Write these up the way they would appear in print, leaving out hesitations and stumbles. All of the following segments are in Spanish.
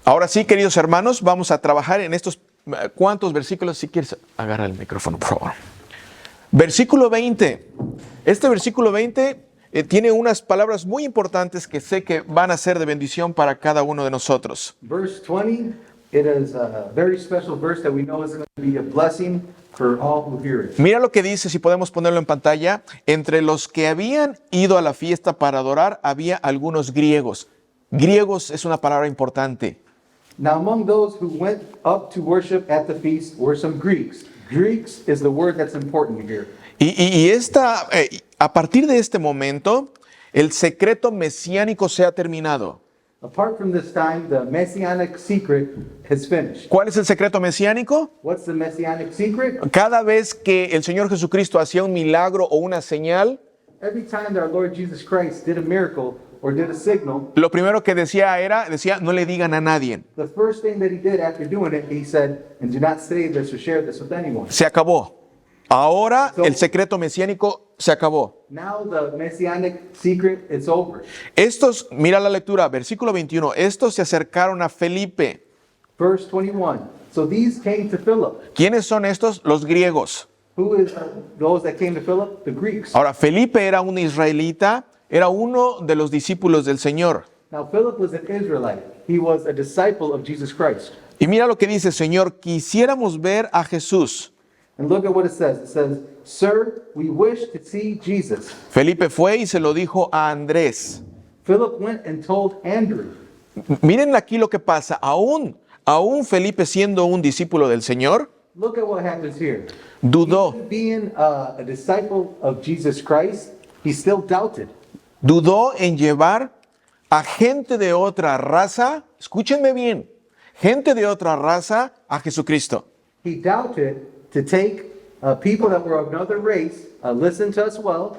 Ahora sí, queridos hermanos, vamos a trabajar en estos cuantos versículos. Si quieres, agarra el micrófono, por favor. Versículo 20. Este versículo 20 tiene unas palabras muy importantes que sé que van a ser de bendición para cada uno de nosotros. Verse 20, it is a very special verse that we know is going to be a blessing for all who hear it. Mira lo que dice, si podemos ponerlo en pantalla. Entre los que habían ido a la fiesta para adorar, había algunos griegos. Griegos es una palabra importante. Now among those who went up to worship at the feast were some Greeks. Greeks is the word that's important here. A partir de este momento, el secreto mesiánico se ha terminado. Apart from this time, the messianic secret has finished. ¿Cuál es el secreto mesiánico? What's the messianic secret? Cada vez que el Señor Jesucristo hacía un milagro o una señal, Every time that our Lord Jesus Christ did a miracle or did a signal, lo primero que decía, no le digan a nadie. the first thing that he did after doing it, he said, and do not say this or share this with anyone. Se acabó. Ahora el secreto mesiánico se acabó. Now the messianic secret is over. Estos, mira la lectura, versículo 21, estos se acercaron a Felipe. Verse 21. So these came to Philip. ¿Quiénes son estos? Los griegos. Who is those that came to Philip? The Greeks. Ahora, Felipe era un israelita, era uno de los discípulos del Señor. Now Philip was an Israelite. He was a disciple of Jesus Christ. Y mira lo que dice, Señor, quisiéramos ver a Jesús. And look at what it says. It says, Sir, we wish to see Jesus. Felipe fue y se lo dijo a Andrés. Philip went and told Andrew. Miren aquí lo que pasa. Aún Felipe siendo un discípulo del Señor, Look at what happens here. dudó. Even being a disciple of Jesus Christ, he still doubted. Dudó en llevar a gente de otra raza, escúchenme bien, gente de otra raza a Jesucristo. He doubted to take people that were of another race, listen to us well,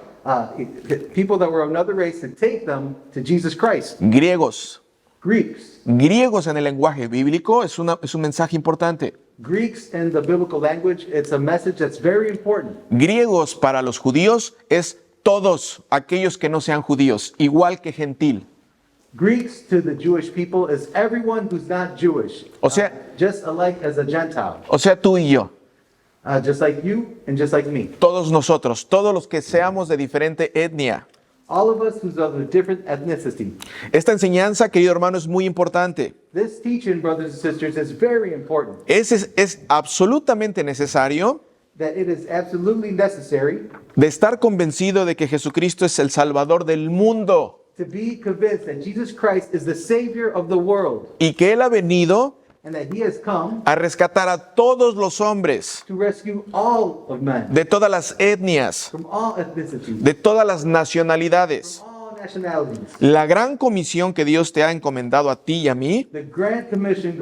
people that were of another race, to take them to Jesus Christ. Griegos. Greeks. Griegos en el lenguaje bíblico es un mensaje importante. Greeks in the biblical language, it's a message that's very important. Griegos para los judíos es todos aquellos que no sean judíos, igual que gentil. Greeks to the Jewish people is everyone who's not Jewish, O sea- just alike as a Gentile, O sea, tú y yo, just like you and just like me. todos nosotros, todos los que seamos de diferente etnia. All of us who's of a different ethnicity. Esta enseñanza, querido hermano, es muy importante. This teaching, brothers and sisters, is very important. Es absolutamente necesario That it is absolutely necessary de estar convencido de que Jesucristo es el Salvador del mundo to be convinced that Jesus Christ is the Savior of the world y que Él ha venido and that He has come a rescatar a todos los hombres to rescue all of men de todas las etnias, from all ethnicities, de todas las nacionalidades. from all nationalities. La gran comisión que Dios te ha encomendado a ti y a mí, The great commission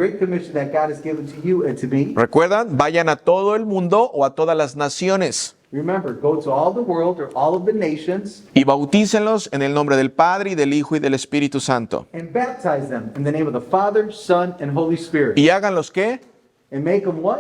that God has given to you and to me. recuerdan, vayan a todo el mundo o a todas las naciones Remember, go to all the world or all of the nations y bautícenlos en el nombre del Padre y del Hijo y del Espíritu Santo. and baptize them in the name of the Father, Son, and Holy Spirit. Y háganlos, ¿qué? And make them what?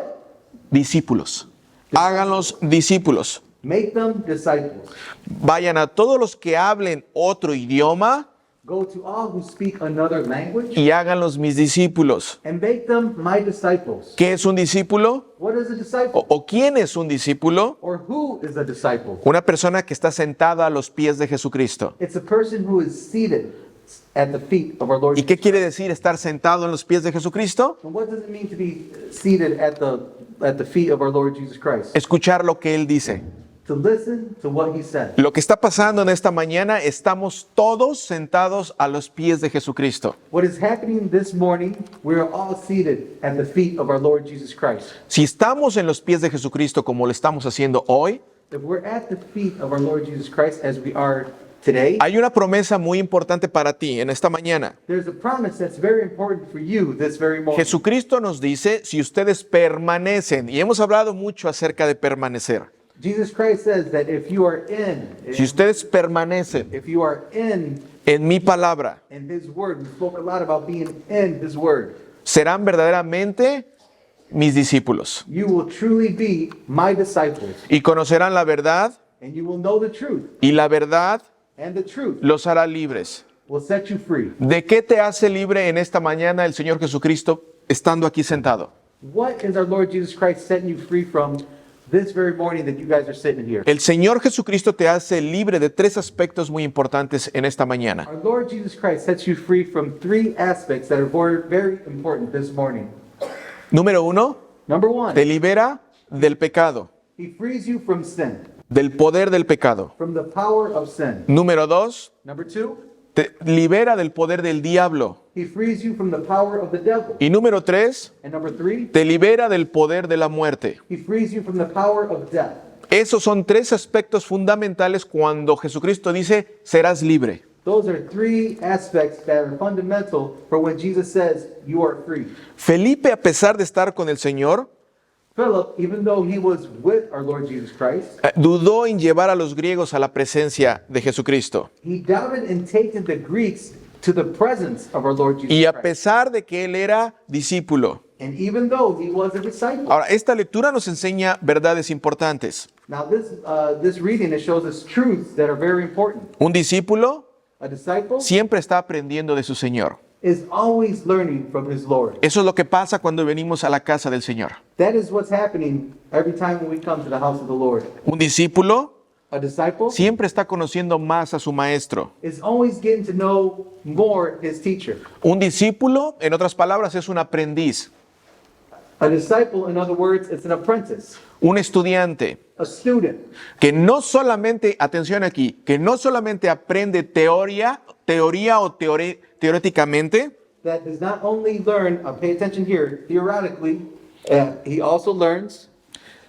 Discípulos. Háganlos discípulos. Make them disciples. Vayan a todos los que hablen otro idioma Go to all who speak another language y háganlos mis discípulos. and make them my disciples. ¿Qué es un discípulo? What is a disciple? ¿O quién es un discípulo? Or who is a disciple? Una persona que está sentada a los pies de Jesucristo. It's a person who is seated at the feet of our Lord. ¿Y qué quiere decir estar sentado en los pies de Jesucristo? And what does it mean to be seated at the feet of our Lord Jesus Christ? Escuchar lo que Él dice. To listen to what He said. Lo que está pasando en esta mañana, estamos todos sentados a los pies de Jesucristo. What is happening this morning, we are all seated at the feet of our Lord Jesus Christ. Si estamos en los pies de Jesucristo como lo estamos haciendo hoy, If we're at the feet of our Lord Jesus Christ as we are today, hay una promesa muy importante para ti en esta mañana. there's a promise that's very important for you this very moment. Jesucristo nos dice, si ustedes permanecen, y hemos hablado mucho acerca de permanecer. Jesus Christ says that if you are Si ustedes permanecen if you are in en mi palabra, His Word, we spoke a lot about being in His Word, serán verdaderamente mis discípulos you will truly be my disciples, y conocerán la verdad and you will know the truth, y la verdad and the truth los hará libres. will set you free. ¿De qué te hace libre en esta mañana el Señor Jesucristo estando aquí sentado? What is our Lord Jesus Christ setting you free from this very morning that you guys are sitting here? El Señor Jesucristo te hace libre de tres aspectos muy importantes en esta mañana. Our Lord Jesus Christ sets you free from three aspects that are very important this morning. Número uno, Number one, te libera del pecado, He frees you from sin, del poder del pecado. from the power of sin. Número dos, Number two, te libera del poder del diablo. He frees you from the power of the devil. Y número tres, And number three, te libera del poder de la muerte. He frees you from the power of death. Esos son tres aspectos fundamentales cuando Jesucristo dice, serás libre. Those are three aspects that are fundamental for when Jesus says you are free. Felipe, a pesar de estar con el Señor, Philip, even though he was with our Lord Jesus Christ, dudó en llevar a los griegos a la presencia de Jesucristo. he doubted in taking the Greeks to the presence of our Lord Jesus Y a Christ. pesar de que él era discípulo. And even though he was a disciple. Ahora, esta lectura nos enseña verdades importantes. Now this reading, it shows us truths that are very important. Un discípulo A disciple siempre está aprendiendo de su Señor. is always learning from his Lord. Eso es lo que pasa cuando venimos a la casa del Señor. That is what's happening every time when we come to the house of the Lord. Un discípulo A disciple siempre está conociendo más a su maestro. is always getting to know more his teacher. Un discípulo, en otras palabras, es un aprendiz, A disciple, in other words, it's an apprentice, un estudiante, a student, que no solamente, atención aquí, que no solamente aprende teoría o teóricamente, that does not only learn, pay attention here, theoretically, he also learns,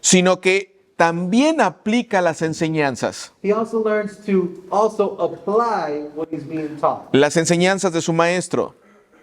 sino que también aplica las enseñanzas, he also learns to also apply what he's being taught, las enseñanzas de su maestro.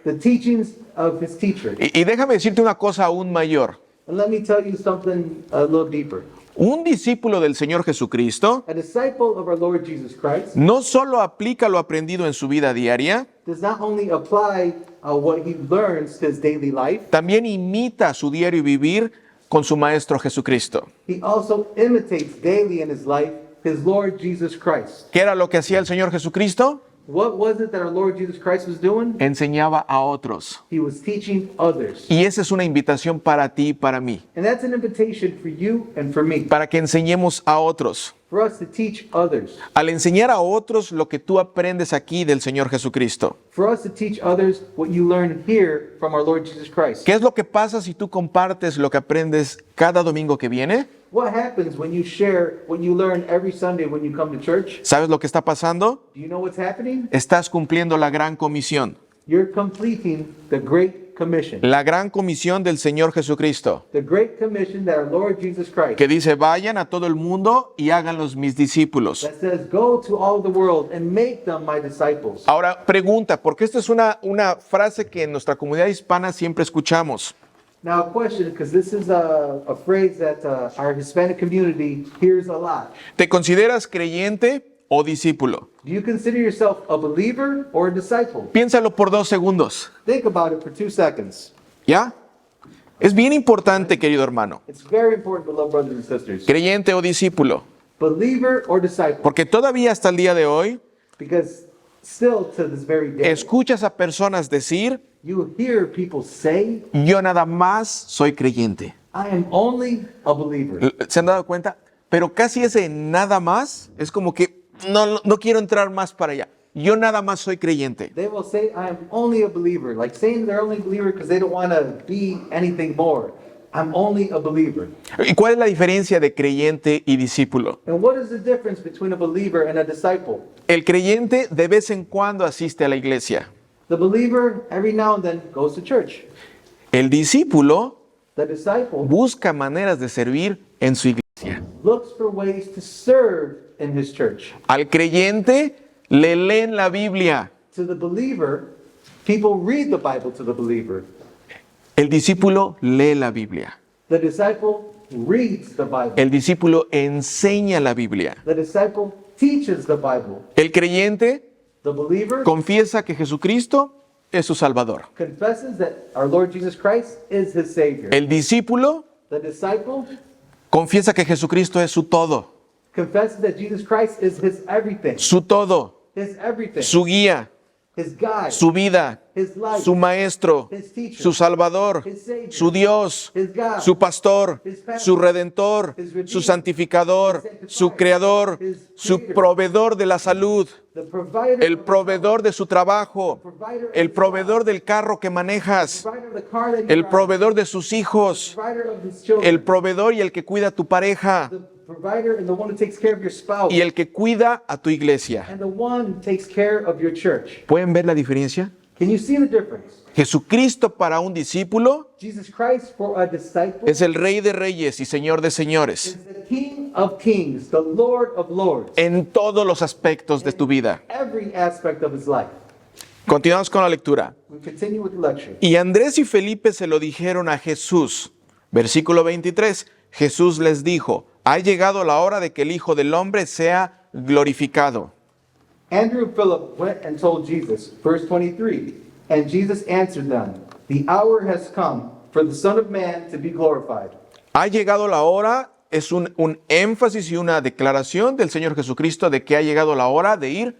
the teachings of his teacher. Y déjame decirte una cosa aún mayor. And let me tell you something a little deeper. Un discípulo del Señor Jesucristo A disciple of our Lord Jesus Christ no solo aplica lo aprendido en su vida diaria, does not only apply what he learns to his daily life, también imita su diario vivir con su Maestro Jesucristo. he also imitates daily in his life his Lord Jesus Christ. ¿Qué era lo que hacía el Señor Jesucristo? What was it that our Lord Jesus Christ was doing? Enseñaba a otros. He was teaching others. Y esa es una invitación para ti y para mí, And that's an invitation for you and for me, para que enseñemos a otros. for us to teach others, Al enseñar a otros lo que tú aprendes aquí del Señor Jesucristo. for us to teach others what you learn here from our Lord Jesus Christ. ¿Qué es lo que pasa si tú compartes lo que aprendes cada domingo que viene? What happens when you share what you learn every Sunday when you come to church? ¿Sabes lo que está pasando? Do you know what's happening? Estás cumpliendo la gran comisión. You're completing the Great Commission. La gran comisión del Señor Jesucristo, The Great Commission that our Lord Jesus Christ, que dice, vayan a todo el mundo y háganlos mis discípulos. that says, go to all the world and make them my disciples. Ahora, pregunta, porque esta es una frase que en nuestra comunidad hispana siempre escuchamos. Now, a question, because this is a phrase that our Hispanic community hears a lot. ¿Te consideras creyente o discípulo? Do you consider yourself a believer or a disciple? Piénsalo por 2 segundos. Think about it for 2 seconds. ¿Ya? Es bien importante, querido hermano, It's very important, beloved brothers and sisters. creyente o discípulo, Believer or disciple? porque todavía hasta el día de hoy Because still to this very day, escuchas a personas decir, you hear people say, yo nada más soy creyente. I am only a believer. ¿Se han dado cuenta? Pero casi ese nada más es como que no quiero entrar más para allá. Yo nada más soy creyente. They will say, I am only a believer, like saying they're only a believer because they don't want to be anything more. I'm only a believer. ¿Y cuál es la diferencia de creyente y discípulo? And what is the difference between a believer and a disciple? El creyente de vez en cuando asiste a la iglesia. The believer, every now and then, goes to church. El discípulo The disciple busca maneras de servir en su iglesia. looks for ways to serve in his church. Al creyente le leen la Biblia. To the believer, people read the Bible to the believer. El discípulo lee la Biblia. The disciple reads the Bible. El discípulo enseña la Biblia. The disciple teaches the Bible. El creyente The believer confiesa que Jesucristo es su Salvador. confesses that our Lord Jesus Christ is his Savior. El discípulo The disciple confiesa que Jesucristo es su todo, confesses that Jesus Christ is his everything, su todo, his everything, su guía, his guide, su vida, his life, su maestro, his teacher, su salvador, his savior, su Dios, his God, su pastor, his pastor, su redentor, his redeemer, su santificador, his su sanctifier, creador, his su creator, proveedor de la salud, the provider el of the proveedor de su trabajo, provider of el his proveedor job, del carro que manejas, provider of the car that you el drive, proveedor de sus hijos, provider of his children, el proveedor y el que cuida a tu pareja the provider and the one who takes care of your spouse, y el que cuida a tu iglesia. and the one who takes care of your church. ¿Pueden ver la diferencia? Can you see the difference? Jesucristo para un discípulo Jesus Christ for a disciple es el Rey de Reyes y Señor de Señores is the King of Kings, the Lord of Lords, en todos los aspectos de tu vida. every aspect of his life. Continuamos con la lectura. We continue with the lecture. Y Andrés y Felipe se lo dijeron a Jesús. Versículo 23. Jesús les dijo, ha llegado la hora de que el Hijo del Hombre sea glorificado. Andrew and Philip went and told Jesus, verse 23, and Jesus answered them, the hour has come for the Son of Man to be glorified. Ha llegado la hora, es un énfasis y una declaración del Señor Jesucristo de que ha llegado la hora de ir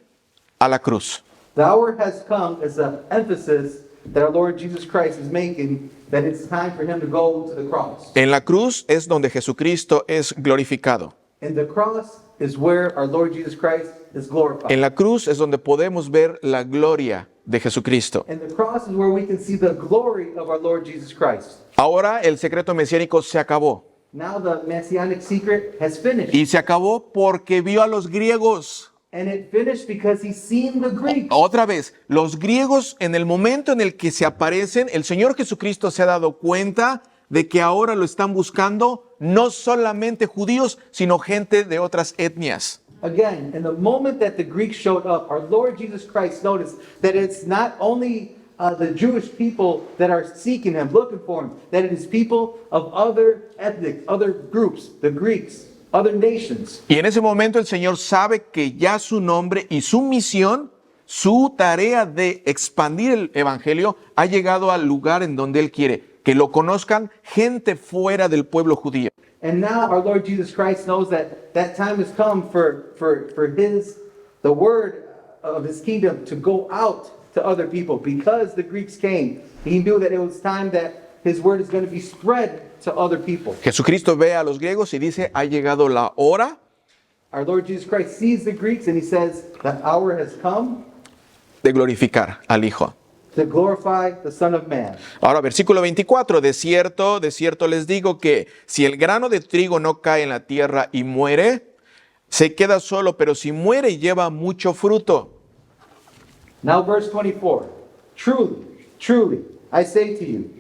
a la cruz. The hour has come is an emphasis that our Lord Jesus Christ is making that it's time for him to go to the cross. En la cruz es donde Jesucristo es glorificado. And the cross is where our Lord Jesus Christ is glorified. En la cruz es donde podemos ver la gloria de Jesucristo. And the cross is where we can see the glory of our Lord Jesus Christ. Ahora el secreto mesiánico se acabó. Now the messianic secret has finished. Y se acabó porque vio a los griegos. And it finished because he's seen the Greeks. Otra vez, los griegos en el momento en el que se aparecen, el Señor Jesucristo se ha dado cuenta de que ahora lo están buscando no solamente judíos, sino gente de otras etnias. Again, in the moment that the Greeks showed up, our Lord Jesus Christ noticed that it's not only the Jewish people that are seeking him, looking for him, that it is people of other ethnic, other groups, the Greeks, other nations. Y en ese momento el Señor sabe que ya su nombre y su misión, su tarea de expandir el evangelio, ha llegado al lugar en donde Él quiere, que lo conozcan gente fuera del pueblo judío. And now our Lord Jesus Christ knows that that time has come for the word of his kingdom to go out to other people because the Greeks came. He knew that it was time that his word is going to be spread to other people. Jesucristo ve a los griegos y dice, ha llegado la hora Our Lord Jesus Christ sees the Greeks and he says, the hour has come de glorificar al Hijo. to glorify the Son of Man. Ahora, versículo 24, de cierto les digo que si el grano de trigo no cae en la tierra y muere, se queda solo, pero si muere lleva mucho fruto. Now verse 24. Truly, truly, I say to you,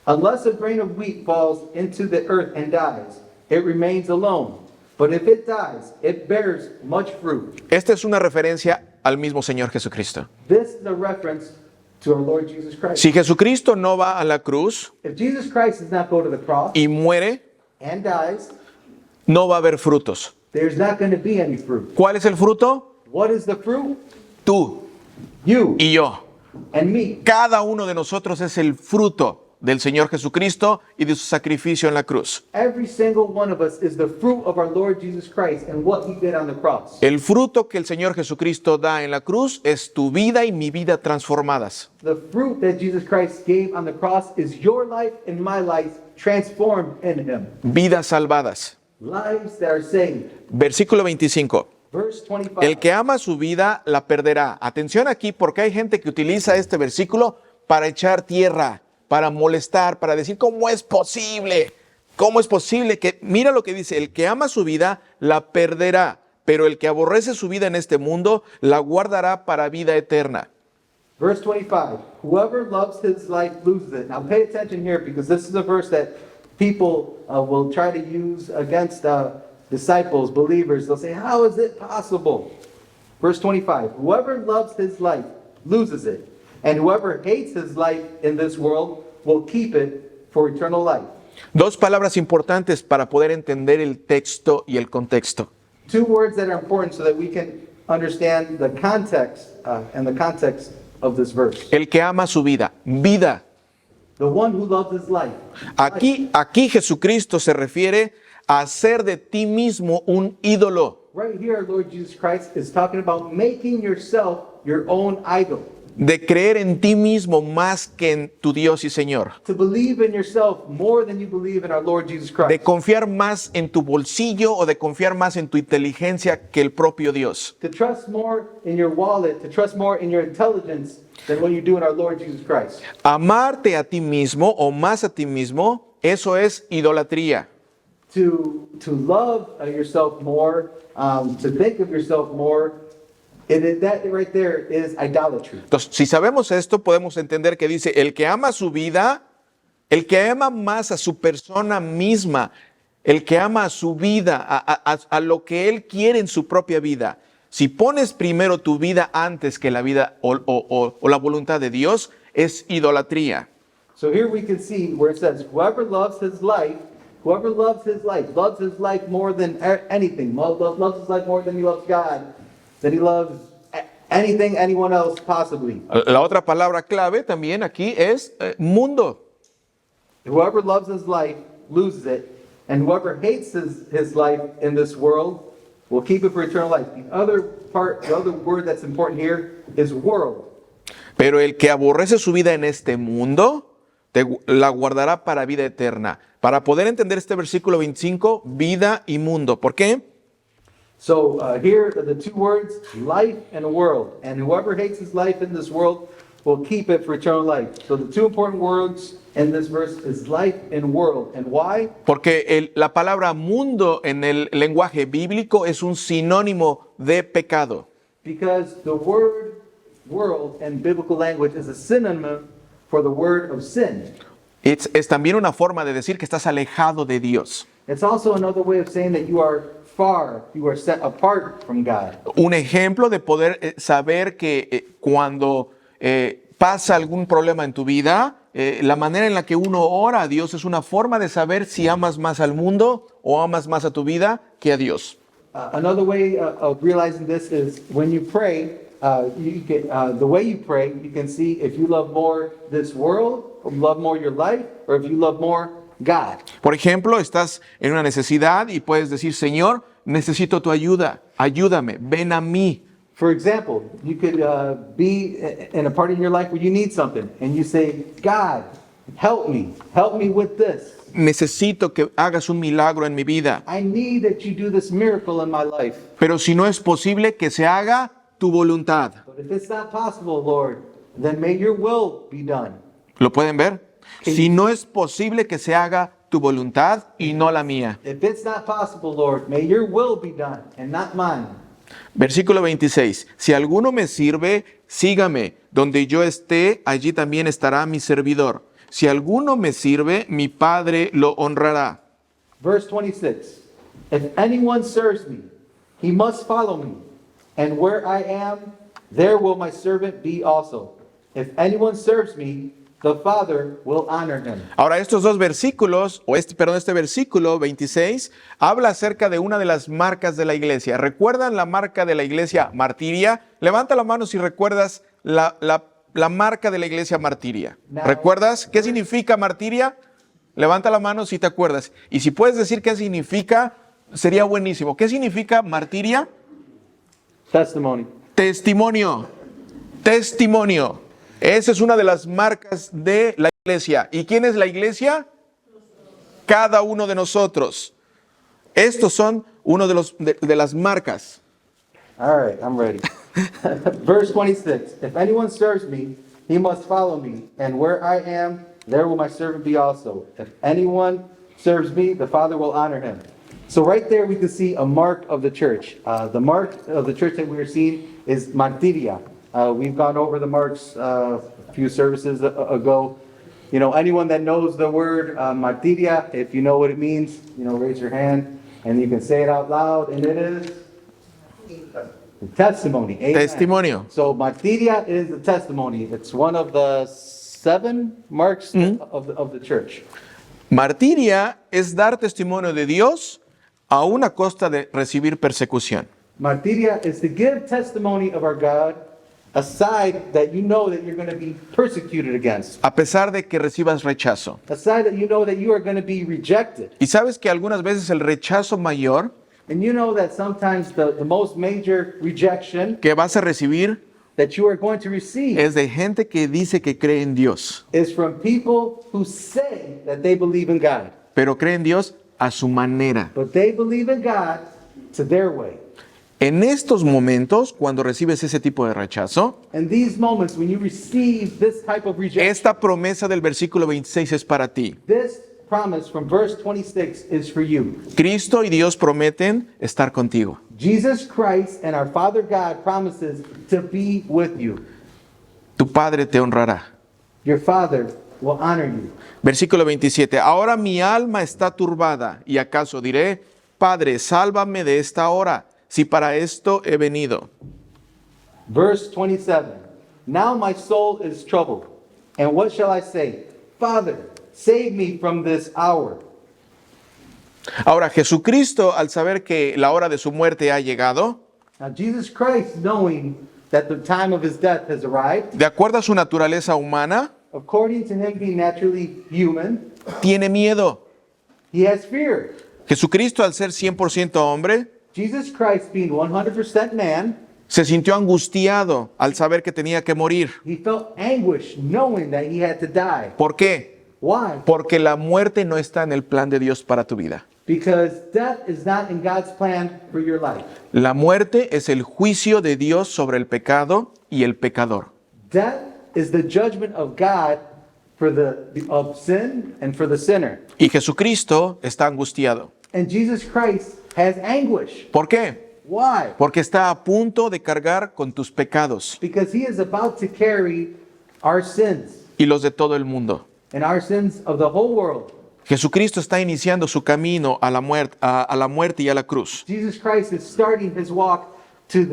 unless a grain of wheat falls into the earth and dies, it remains alone. But if it dies, it bears much fruit. Esta es una referencia al mismo Señor Jesucristo. This is a reference to our Lord Jesus Christ. Si Jesucristo no va a la cruz If Jesus Christ does not go to the cross y muere, and dies, no va a haber frutos. there's not going to be any fruit. ¿Cuál es el fruto? What is the fruit? Tú You y yo. and me. Cada uno de nosotros es el fruto del Señor Jesucristo y de su sacrificio en la cruz. Every single one of us is the fruit of our Lord Jesus Christ and what he did on the cross. El fruto que el Señor Jesucristo da en la cruz es tu vida y mi vida transformadas. The fruit that Jesus Christ gave on the cross is your life and my life transformed in him. Vidas salvadas. Lives that are saved. Versículo 25. Verse 25. El que ama su vida la perderá. Atención aquí porque hay gente que utiliza este versículo para echar tierra, para molestar, para decir ¿cómo es posible? ¿Cómo es posible que, mira lo que dice, el que ama su vida la perderá, pero el que aborrece su vida en este mundo la guardará para vida eterna? Verse 25. Whoever loves his life loses it. Now pay attention here because this is a verse that people will try to use against disciples, believers. They'll say, how is it possible? Verse 25. Whoever loves his life loses it. And whoever hates his life in this world will keep it for eternal life. Dos palabras importantes para poder entender el texto y el contexto. Two words that are important so that we can understand the context and the context of this verse. El que ama su vida, vida. The one who loves his life. Aquí Jesucristo se refiere a hacer de ti mismo un ídolo. Right here, our Lord Jesus Christ is talking about making yourself your own idol. de creer en ti mismo más que en tu Dios y Señor, To believe in yourself more than you believe in our Lord Jesus de Christ. confiar más en tu bolsillo o de confiar más en tu inteligencia que el propio Dios. To trust more in your wallet, to trust more in your intelligence than what you do in our Lord Jesus Christ. Amarte a ti mismo o más a ti mismo, eso es idolatría. To love yourself more, to think of yourself more, that right there is idolatry. Entonces, si sabemos esto, podemos entender que dice, el que ama su vida, el que ama más a su persona misma, el que ama a su vida, a lo que él quiere en su propia vida, si pones primero tu vida antes que la vida o la voluntad de Dios, es idolatría. So here we can see where it says, whoever loves his life loves his life more than anything. Loves his life more than he loves God, than he loves anything, anyone else possibly. La otra palabra clave también aquí es mundo. Whoever loves his life loses it, and whoever hates his life in this world will keep it for eternal life. The other word that's important here is world. Pero el que aborrece su vida en este mundo, la guardará para vida eterna. Para poder entender este versículo 25, vida y mundo. ¿Por qué? So here are the two words, life and world. And whoever hates his life in this world will keep it for eternal life. So the two important words in this verse is life and world. And why? Porque la palabra mundo en el lenguaje bíblico es un sinónimo de pecado. Because the word world in biblical language is a synonym for the word of sin. Es también una forma de decir que estás alejado de Dios. It's also another way of saying that you are far, you are set apart from God. Un ejemplo de poder saber que cuando pasa algún problema en tu vida, la manera en la que uno ora a Dios es una forma de saber si amas más al mundo o amas más a tu vida que a Dios. Another way of realizing this is when you pray, the way you pray, you can see if you love more this world, or love more your life, or if you love more God. Por ejemplo, estás en una necesidad y puedes decir, Señor, necesito tu ayuda, ayúdame, ven a mí. For example, you could be in a part in your life where you need something, and you say, God, help me with this. Necesito que hagas un milagro en mi vida. I need that you do this miracle in my life. Pero si no es posible, que se haga tu voluntad. But if it's not possible, Lord, then may your will be done. ¿Lo pueden ver? Si no es posible que se haga tu voluntad y no la mía. If it's not possible, Lord, may your will be done and not mine. Versículo 26. Si alguno me sirve, sígame. Donde yo esté, allí también estará mi servidor. Si alguno me sirve, mi Padre lo honrará. Verse 26. If anyone serves me, he must follow me. And where I am, there will my servant be also. If anyone serves me, the Father will honor him. Ahora, estos dos versículos, este versículo 26, habla acerca de una de las marcas de la iglesia. ¿Recuerdan la marca de la iglesia martiria? Levanta la mano si recuerdas la marca de la iglesia martiria. ¿Recuerdas qué significa martiria? Levanta la mano si te acuerdas. Y si puedes decir qué significa, sería buenísimo. ¿Qué significa martiria? Testimony. Testimonio. Testimonio. Esa es una de las marcas de la iglesia. ¿Y quién es la iglesia? Cada uno de nosotros. Estos son uno de las marcas. All right, I'm ready. Verse 26. If anyone serves me, he must follow me. And where I am, there will my servant be also. If anyone serves me, the Father will honor him. So right there we can see a mark of the church. The mark of the church that we are seeing is martiria. We've gone over the marks a few services ago. You know, anyone that knows the word martiria, if you know what it means, you know, raise your hand and you can say it out loud. And it is testimony. Amen. Testimonio. So martiria is the testimony. It's one of the 7 marks of the church. Martiria es dar testimonio de Dios aún a costa de recibir persecución. Martiria is to give testimony of our God aside that you know that you're going to be persecuted against. A pesar de que recibas rechazo. Aside that you know that you are going to be rejected. Y sabes que algunas veces el rechazo mayor And you know that sometimes the most major rejection que vas a recibir that you are going to receive es de gente que dice que cree en Dios, is from people who say that they believe in God, pero cree en Dios a su manera. but they believe in God to their way. En estos momentos, cuando recibes ese tipo de rechazo, In these moments, when you receive this type of rejection, esta promesa del versículo 26 es para ti. this promise from verse 26 is for you. Cristo y Dios prometen estar contigo. Jesus Christ and our Father God promises to be with you. Tu Padre te honrará. Your Father will honor you. Versículo 27. Ahora mi alma está turbada, y acaso diré, Padre, sálvame de esta hora, si para esto he venido. Verse 27. Now my soul is troubled. And what shall I say? Father, save me from this hour. Ahora Jesucristo, al saber que la hora de su muerte ha llegado, Now Jesus Christ, knowing that the time of his death has arrived, de acuerdo a su naturaleza humana, according to him being naturally human, tiene miedo. he has fear. Jesucristo, al ser 100% hombre, Jesus Christ being 100% man, se sintió angustiado al saber que tenía que morir. he felt anguish knowing that he had to die. ¿Por qué? Why? Porque la muerte no está en el plan de Dios para tu vida. Because death is not in God's plan for your life. La muerte es el juicio de Dios sobre el pecado y el pecador. Death is the judgment of God for of sin and for the sinner. Y Jesucristo está angustiado. And Jesus Christ has anguish. ¿Por qué? Why? Porque está a punto de cargar con tus pecados Because he is about to carry our sins y los de todo el mundo. and our sins of the whole world. Jesucristo está iniciando su camino a la muerte y a la cruz. Jesus Christ is starting his walk to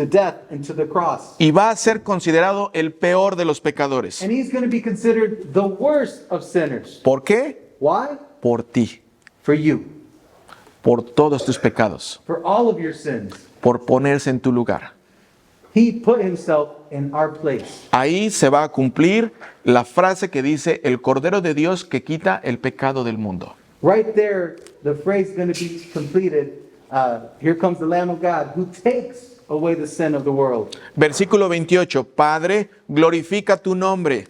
death and to the cross. Y va a ser considerado el peor de los pecadores. And he's going to be considered the worst of sinners. ¿Por qué? Why? Por ti, For you. por todos tus pecados, For all of your sins. por ponerse en tu lugar. He put himself in our place. Ahí se va a cumplir la frase que dice el Cordero de Dios que quita el pecado del mundo. Right there, the phrase is going to be completed. Here comes the Lamb of God who takes away the sin of the world. Versículo 28. Padre, glorifica tu nombre.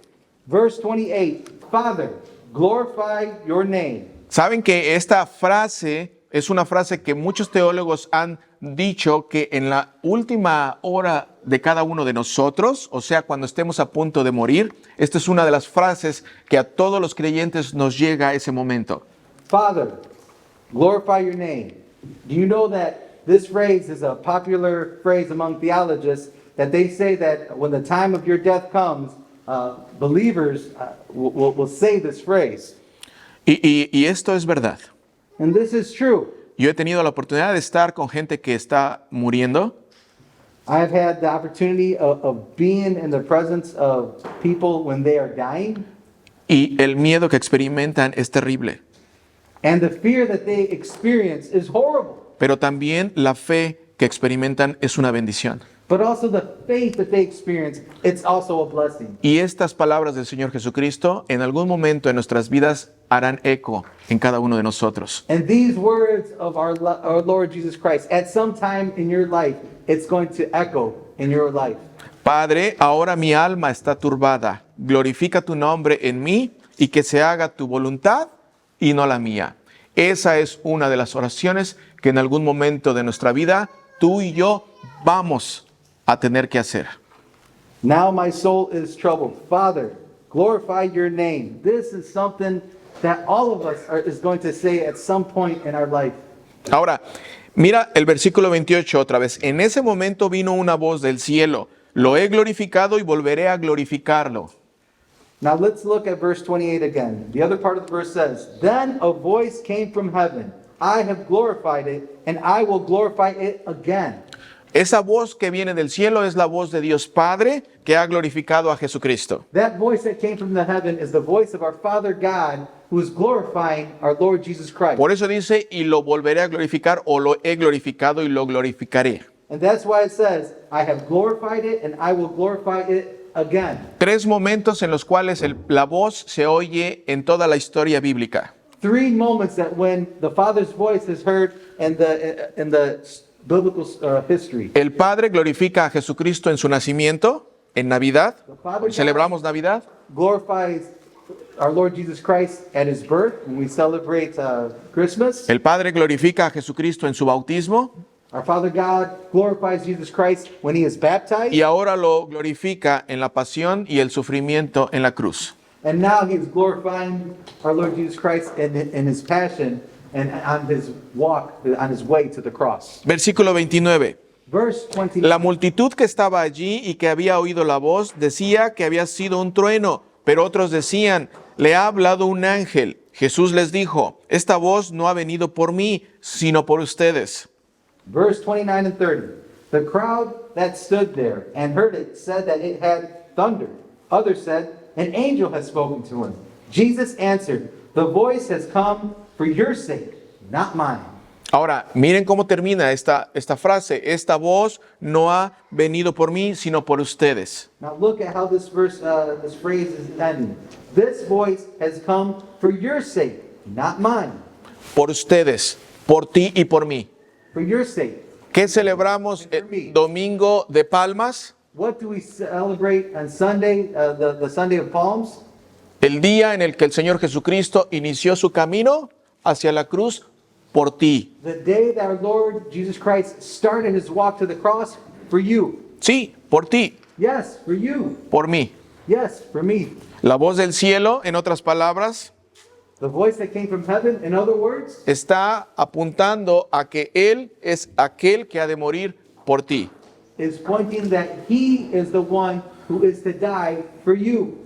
Verse 28. Father, glorify your name. Saben que esta frase es una frase que muchos teólogos han dicho que en la última hora de cada uno de nosotros, o sea, cuando estemos a punto de morir, esta es una de las frases que a todos los creyentes nos llega a ese momento. Father, glorify your name. Do you know that this phrase is a popular phrase among theologists, that they say that when the time of your death comes, believers will say this phrase. Y esto es verdad. And this is true. Yo he tenido la oportunidad de estar con gente que está muriendo I have had the opportunity of being in the presence of people when they are dying, y el miedo que experimentan es terrible. and the fear that they experience is horrible. Pero también la fe que experimentan es una bendición. But also the faith that they experience, it's also a blessing. Y estas palabras del Señor Jesucristo en algún momento en nuestras vidas harán eco en cada uno de nosotros. And these words of our Lord Jesus Christ, at some time in your life, it's going to echo in your life. Padre, ahora mi alma está turbada. Glorifica tu nombre en mí y que se haga tu voluntad y no la mía. Esa es una de las oraciones que en algún momento de nuestra vida tú y yo vamos a tener que hacer. Now my soul is troubled. Father, glorify your name. This is something that all of us is going to say at some point in our life. Ahora, mira el versículo 28 otra vez. En ese momento vino una voz del cielo. Lo he glorificado y volveré a glorificarlo. Now let's look at verse 28 again. The other part of the verse says, Then a voice came from heaven. I have glorified it, and I will glorify it again. Esa voz que viene del cielo es la voz de Dios Padre que ha glorificado a Jesucristo. That voice that came from the heaven is the voice of our Father God, who is glorifying our Lord Jesus Christ. Por eso dice, y lo volveré a glorificar, o lo he glorificado y lo glorificaré. And that's why it says, I have glorified it, and I will glorify it again. Tres momentos en los cuales la voz se oye en toda la historia bíblica. 3 moments that when the Father's voice is heard in the biblical history. El Padre glorifica a Jesucristo en su nacimiento, en Navidad. Hoy celebramos Navidad. Glorifies our Lord Jesus Christ at his birth when we celebrate Christmas. El Padre glorifica a Jesucristo en su bautismo Our Father God glorifies Jesus Christ when he is baptized. y ahora lo glorifica en la pasión y el sufrimiento en la cruz. And now he is glorifying our Lord Jesus Christ in his passion and on his walk, on his way to the cross. Versículo 29. Verse 20. La multitud que estaba allí y que había oído la voz decía que había sido un trueno, pero otros decían, le ha hablado un ángel. Jesús les dijo, esta voz no ha venido por mí, sino por ustedes. Verse 29 and 30. The crowd that stood there and heard it said that it had thundered. Others said, an angel has spoken to him. Jesus answered, the voice has come for your sake, not mine. Ahora, miren cómo termina esta frase. Esta voz no ha venido por mí, sino por ustedes. Now look at how this phrase is ending. This voice has come for your sake, not mine. Por ustedes, por ti y por mí. For your sake. ¿Qué celebramos el domingo de Palmas? What do we celebrate on Sunday, the Sunday of Palms? El día en el que el Señor Jesucristo inició su camino hacia la cruz por ti. The day that our Lord Jesus Christ started his walk to the cross for you. Sí, por ti, Yes, for you. por mí. Yes, for me. La voz del cielo, en otras palabras, The voice that came from heaven, in other words, está apuntando a que Él es aquel que ha de morir por ti. is pointing that he is the one who is to die for you.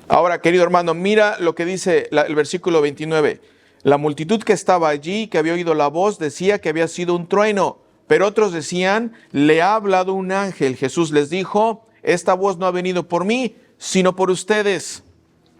Ahora, querido hermano, mira lo que dice el versículo 29. La multitud que estaba allí, que había oído la voz, decía que había sido un trueno, pero otros decían, le ha hablado un ángel. Jesús les dijo, esta voz no ha venido por mí, sino por ustedes.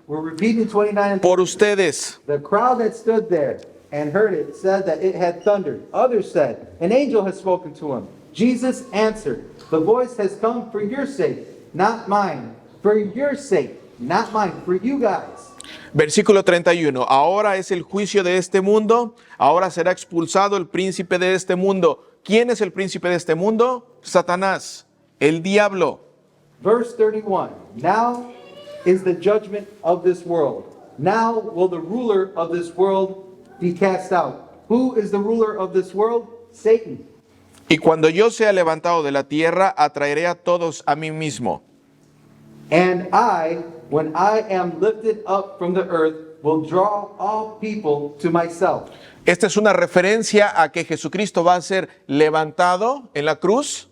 We're repeating 29 and Por ustedes. the crowd that stood there and heard it said that it had thundered. Others said, an angel has spoken to him. Jesus answered, the voice has come for your sake, not mine. For your sake, not mine. For you guys. Versículo 31. Ahora es el juicio de este mundo. Ahora será expulsado el príncipe de este mundo. ¿Quién es el príncipe de este mundo? Satanás, el diablo. Verse 31. Now is the judgment of this world. Now will the ruler of this world be cast out. Who is the ruler of this world? Satan. Y cuando yo sea levantado de la tierra, atraeré a todos a mí mismo. And I, when I am lifted up from the earth, will draw all people to myself. Esta es una referencia a que Jesucristo va a ser levantado en la cruz.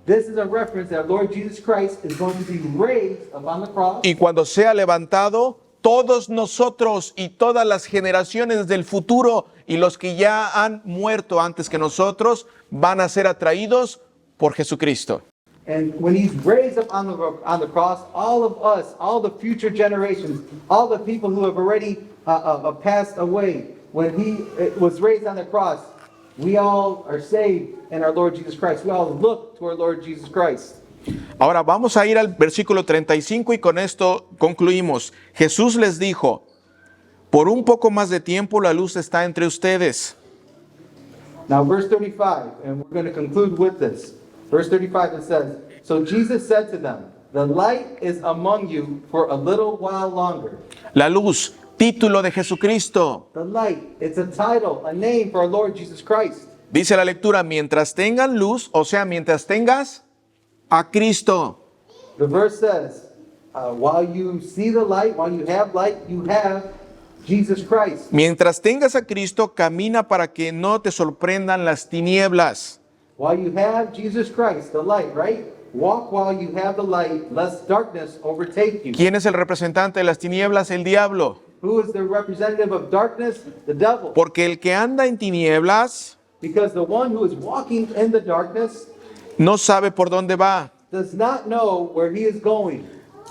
This is a reference that Lord Jesus Christ is going to be raised upon the cross. Y cuando sea levantado, todos nosotros y todas las generaciones del futuro y los que ya han muerto antes que nosotros van a ser atraídos por Jesucristo. And when he's raised up on the cross, all of us, all the future generations, all the people who have already passed away, when he was raised on the cross, we all are saved in our Lord Jesus Christ. We all look to our Lord Jesus Christ. Ahora vamos a ir al versículo 35 y con esto concluimos. Jesús les dijo, por un poco más de tiempo la luz está entre ustedes. Now, verse 35, and we're going to conclude with this. Verse 35, it says, so Jesus said to them, the light is among you for a little while longer. La luz, título de Jesucristo. The light, it's a title, a name for our Lord Jesus Christ. Dice la lectura, mientras tengan luz, o sea, mientras tengas a Cristo. The verse says, while you see the light, while you have Jesus Christ. Mientras tengas a Cristo, camina para que no te sorprendan las tinieblas. While you have Jesus Christ, the light, right? Walk while you have the light, lest darkness overtake you. ¿Quién es el representante de las tinieblas? El diablo. Who is the representative of darkness? The devil. Porque el que anda en tinieblas Because the one who is walking in the darkness no sabe por dónde va. does not know where he is going.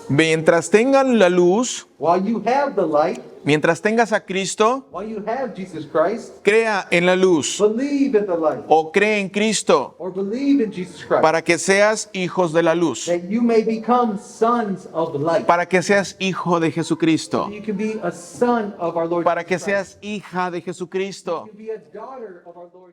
Mientras tengan la luz, While you have the light, mientras tengas a Cristo, while you have Jesus Christ, crea en la luz believe in the light, o cree en Cristo or believe in Jesus Christ, para que seas hijos de la luz, that you may become sons of the light. para que seas hijo de Jesucristo, You can be a son of our Lord para que Jesus Christ. seas hija de Jesucristo. You can be a daughter of our Lord